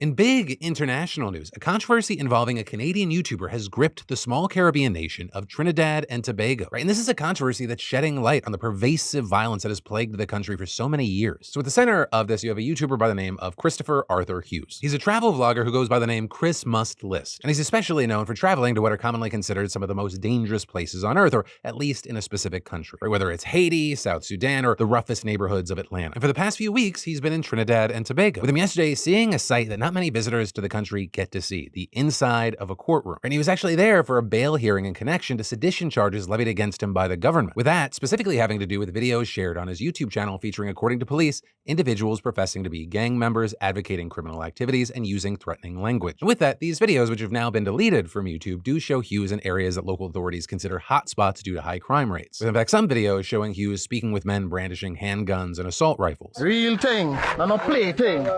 In big international news, a controversy involving a Canadian YouTuber has gripped the small Caribbean nation of Trinidad and Tobago. Right? And this is a controversy that's shedding light on the pervasive violence that has plagued the country for so many years. So at the center of this, you have a YouTuber by the name of Christopher Arthur Hughes. He's a travel vlogger who goes by the name Chris Must List. And he's especially known for traveling to what are commonly considered some of the most dangerous places on Earth, or at least in a specific country. Right? Whether it's Haiti, South Sudan, or the roughest neighborhoods of Atlanta. And for the past few weeks, he's been in Trinidad and Tobago, with him yesterday seeing a sight that not many visitors to the country get to see: the inside of a courtroom. And he was actually there for a bail hearing in connection to sedition charges levied against him by the government, with that specifically having to do with videos shared on his YouTube channel featuring, according to police, individuals professing to be gang members, advocating criminal activities, and using threatening language. And with that, these videos, which have now been deleted from YouTube, do show Hughes in areas that local authorities consider hotspots due to high crime rates. With in fact some videos showing Hughes speaking with men brandishing handguns and assault rifles. Real thing, not a play thing.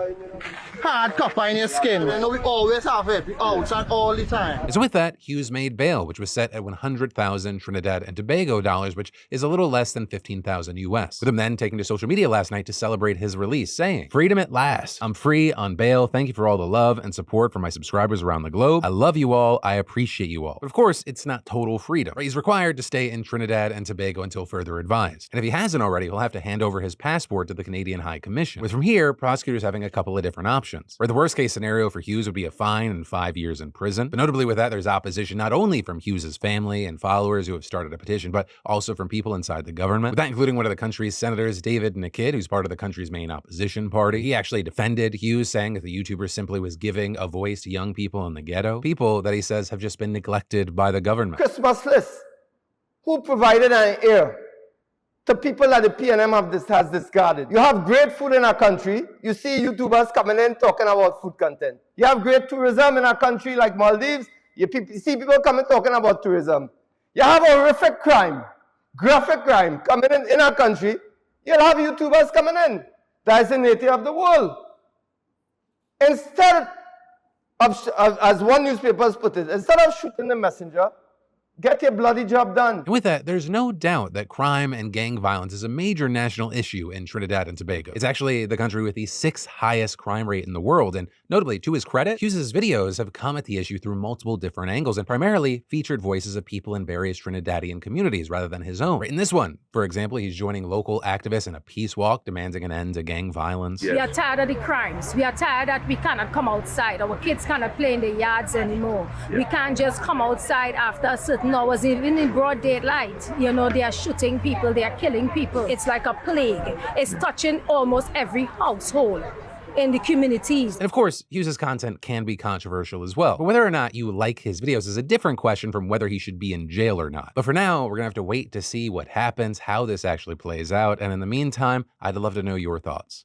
Hard copper in your skin. You know, we always have it. We outside all the time. So with that, Hughes made bail, which was set at 100,000 Trinidad and Tobago dollars, which is a little less than 15,000 US. With him then taking to social media last night to celebrate his release, saying, "Freedom at last. I'm free on bail. Thank you for all the love and support from my subscribers around the globe. I love you all. I appreciate you all." But of course, it's not total freedom. He's required to stay in Trinidad and Tobago until further advised. And if he hasn't already, he'll have to hand over his passport to the Canadian High Commission, with from here, prosecutors having a couple of different options. Where the worst case scenario for Hughes would be a fine and 5 years in prison. But notably with that, there's opposition not only from Hughes's family and followers who have started a petition, but also from people inside the government. With that including one of the country's senators, David Nakid, who's part of the country's main opposition party. He actually defended Hughes, saying that the YouTuber simply was giving a voice to young people in the ghetto, people that he says have just been neglected by the government. Christmas list. Who provided an ear to people that the PNM has discarded? You have great food in our country. You see YouTubers coming in talking about food content. You have great tourism in our country like Maldives. You see people coming talking about tourism. You have horrific crime, graphic crime coming in our country. You'll have YouTubers coming in. That is the nature of the world. Instead of, as one newspaper put it, instead of shooting the messenger, get your bloody job done. And with that, there's no doubt that crime and gang violence is a major national issue in Trinidad and Tobago. It's actually the country with the 6th highest crime rate in the world, and notably, to his credit, Hughes' videos have come at the issue through multiple different angles and primarily featured voices of people in various Trinidadian communities rather than his own. Right in this one, for example, he's joining local activists in a peace walk demanding an end to gang violence. We are tired of the crimes. We are tired that we cannot come outside. Our kids cannot play in the yards anymore. We can't just come outside after a certain hours, even in broad daylight. You know, they are shooting people, they are killing people. It's like a plague. It's touching almost every household in the communities. And of course, Hughes' content can be controversial as well. But whether or not you like his videos is a different question from whether he should be in jail or not. But for now, we're gonna have to wait to see what happens, how this actually plays out. And in the meantime, I'd love to know your thoughts.